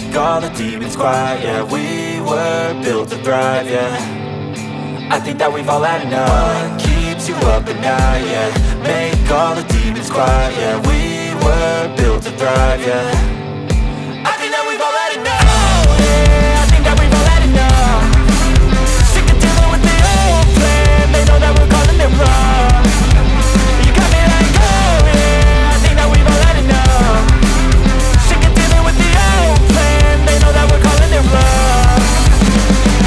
make all the demons quiet. Yeah, we were built to thrive, yeah. I think that we've all had enough. What keeps you up at night, yeah. Make all the demons quiet, yeah. We were built to thrive, yeah. I think that we've all had enough. Oh yeah, I think that we've all had enough. Sick of dealing with the old plan. They know that we're calling it wrong. You got me like, oh yeah, I think that we've all had enough. Sick of dealing with the old plan. They know that we're calling it wrong.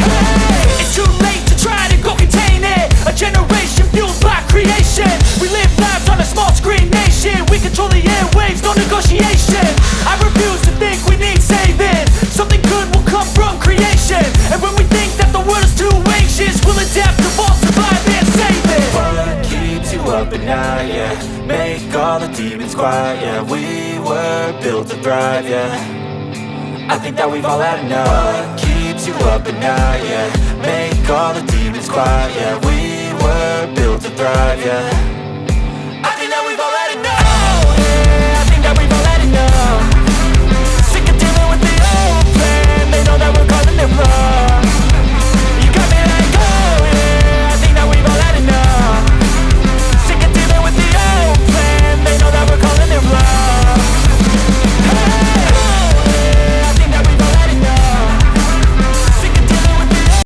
Hey, it's too late to try to go contain it. A generation fueled by creation. We live lives on a small screen nation. We control the airwaves, no negotiation. I refuse to think we need saving. Something good will come from creation. And when we think that the world is too anxious, we'll adapt, evolve, survive and save it. What keeps you up at night, yeah. Make all the demons quiet, yeah. We were built to thrive, yeah. I think that we've all had enough. What keeps you up at night, yeah. Make all the demons quiet, yeah. We were built to thrive, yeah.